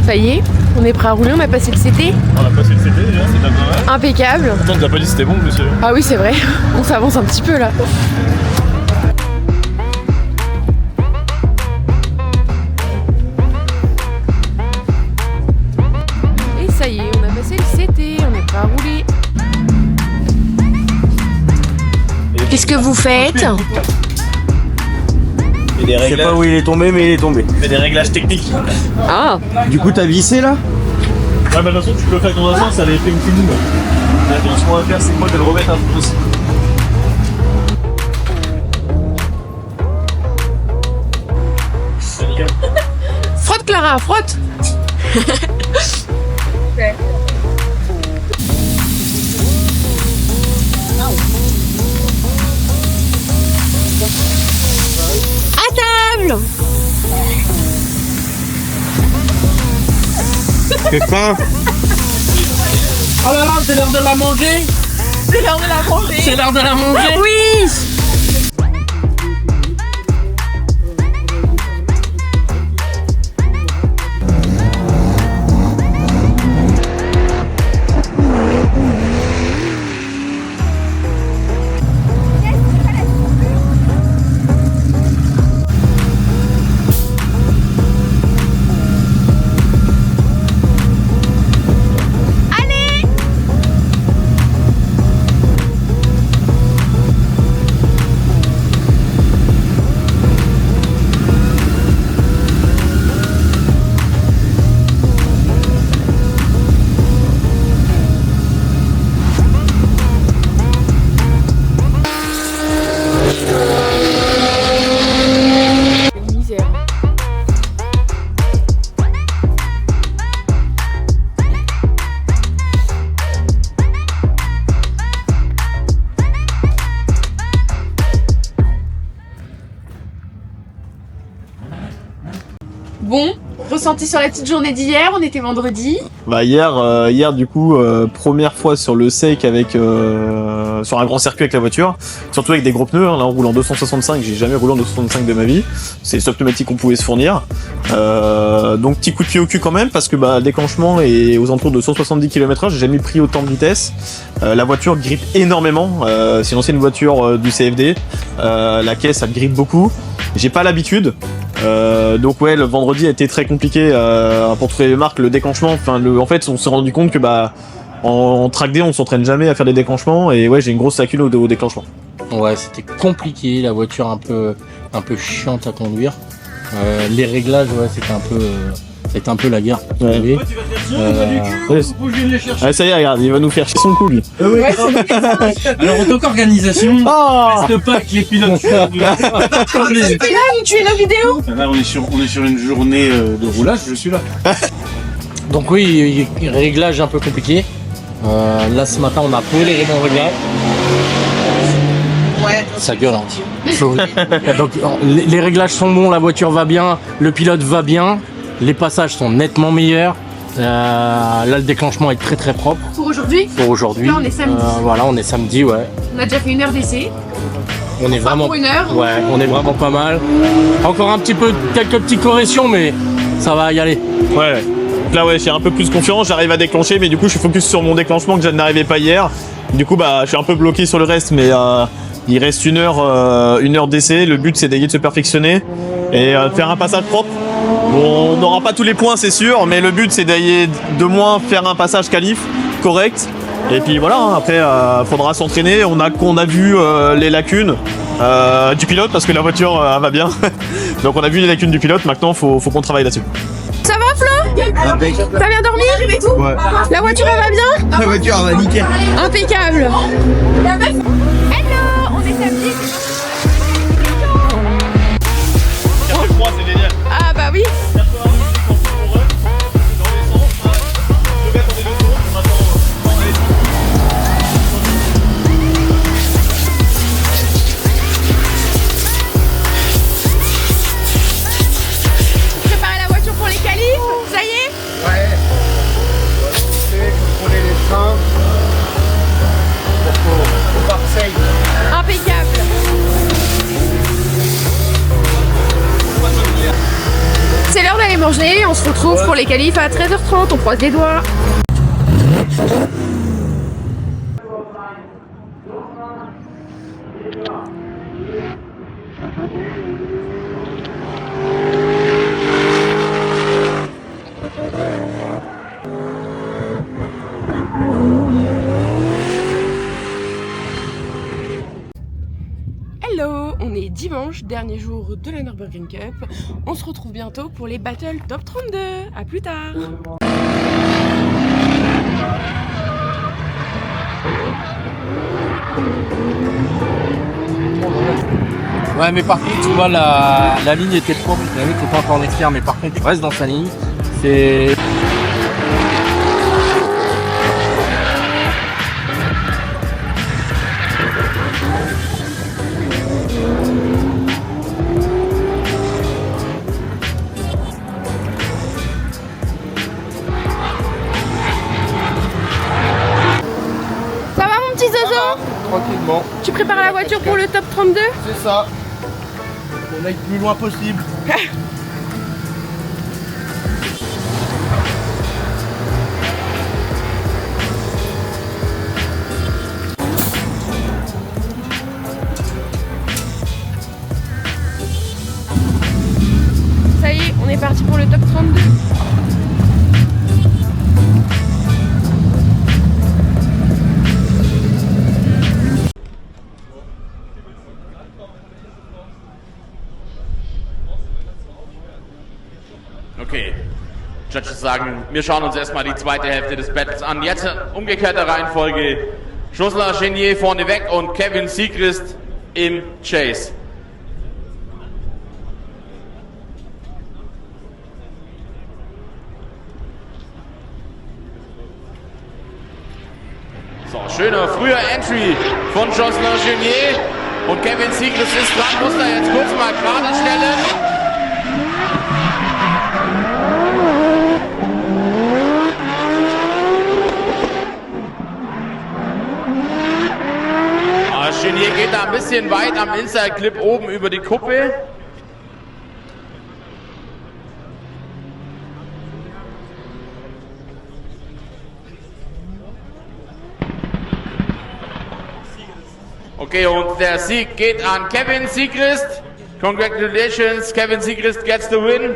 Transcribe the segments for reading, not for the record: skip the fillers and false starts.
Ça y est, on est prêt à rouler, on a passé le CT. On a passé le CT déjà, c'est pas mal. Impeccable. Pourtant, on nous a pas dit si c'était bon, monsieur. Ah oui, c'est vrai, on s'avance un petit peu là. Et ça y est, on a passé le CT, on est prêt à rouler. Qu'est-ce que vous faites? Je sais pas où il est tombé, mais il est tombé. Il y a des réglages techniques. Ah. Du coup, t'as vissé là? Ouais, bah de toute façon, tu peux le faire avec ton ascenseur, ça allait faire une fine. La chose qu'on va faire, c'est moi de le remettre un peu aussi. C'est nickel. Frotte Clara, frotte. À table. C'est faim. Oh là là, c'est l'heure de la manger. C'est l'heure de la manger. C'est l'heure de la manger. Oui. Bon, ressenti sur la petite journée d'hier, on était vendredi. Bah hier du coup première fois sur le Sake avec sur un grand circuit avec la voiture, surtout avec des gros pneus. Hein, là on roule en 265, j'ai jamais roulé en 265 de ma vie. C'est le seul pneumatique qu'on pouvait se fournir. Donc petit coup de pied au cul quand même parce que bah déclenchement est aux alentours de 170 km/h, j'ai jamais pris autant de vitesse. La voiture grippe énormément. C'est une ancienne voiture du CFD. La caisse elle grippe beaucoup. J'ai pas l'habitude. Donc ouais, le vendredi a été très compliqué pour toutes les marques. Le déclenchement, en fait, on s'est rendu compte que bah en track day, on s'entraîne jamais à faire des déclenchements et ouais, j'ai une grosse lacune au déclenchement. Ouais, c'était compliqué, la voiture un peu chiante à conduire. Les réglages, ouais, c'était un peu la guerre. Ouais. Ah, ça y est, regarde, il va nous faire chier son cou lui. Alors en tant qu'organisation, reste pas avec les pilotes. C'était là où tu es la vidéo. Là, on est sur une journée de roulage, je suis là. Donc oui, réglage un peu compliqué. Là ce matin on a posé les bons réglages. Ouais. Ça gueule hein. Donc les réglages sont bons, la voiture va bien, le pilote va bien, les passages sont nettement meilleurs. Là le déclenchement est très très propre. Pour aujourd'hui. Pour aujourd'hui. Là on est samedi. Voilà, on est samedi, ouais. On a déjà fait 1 heure d'essai. On est vraiment. Pour 1 heure. Ouais, on est vraiment pas mal. Encore un petit peu, quelques petites corrections, mais ça va y aller. Ouais. Là ouais, j'ai un peu plus confiance, j'arrive à déclencher, mais du coup je suis focus sur mon déclenchement que je n'arrivais pas hier. Du coup bah je suis un peu bloqué sur le reste, mais il reste 1 heure d'essai. Le but c'est d'essayer de se perfectionner et de faire un passage propre. Bon, on n'aura pas tous les points c'est sûr, mais le but c'est d'essayer de moins faire un passage qualif correct. Et puis voilà, hein, après faudra s'entraîner. On a vu les lacunes du pilote parce que la voiture va bien. Donc on a vu les lacunes du pilote, maintenant faut qu'on travaille là-dessus. Ça va Flo? T'as bien dormi? Ouais. La voiture elle va bien? La voiture elle va nickel. Impeccable. Hello, on est samedi. C'est génial. Ah bah oui. Préparer la voiture pour les qualifs, ça y est? Ouais. Contrôler les freins. Pour Marseille. Impeccable. manger, on se retrouve pour les qualifs à 13h30, on croise les doigts. Hello, on est dimanche, dernier jour de la Nürburgring Cup. On se retrouve bientôt pour les battles top 32. À plus tard. Ouais, mais par contre, tu vois, la ligne était propre, la ligne était pas encore claire, mais par contre, il reste dans sa ligne. C'est... Ça va mon petit Zozo? Tranquillement. Tu prépares la voiture pour le top 32? C'est ça. On aille le plus loin possible. Ça y est, on est parti pour le top 32. Okay, Judges sagen, wir schauen uns erstmal die zweite Hälfte des Battles an. Jetzt umgekehrte Reihenfolge. Jocelyn Genier vorneweg und Kevin Siegrist im Chase. So, schöner früher Entry von Jocelyn Genier. Und Kevin Siegrist ist dran, muss da jetzt kurz mal gerade stellen. Genier geht da ein bisschen weit am Inside-Clip oben über die Kuppe. Okay, und der Sieg geht an Kevin Siegrist. Congratulations, Kevin Siegrist gets the win.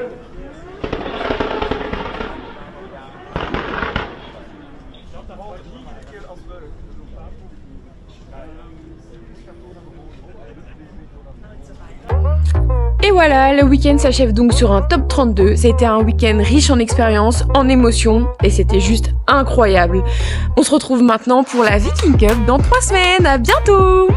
Et voilà, le week-end s'achève donc sur un top 32. C'était un week-end riche en expériences, en émotions, et c'était juste incroyable. On se retrouve maintenant pour la Viking Cup dans 3 semaines. À bientôt!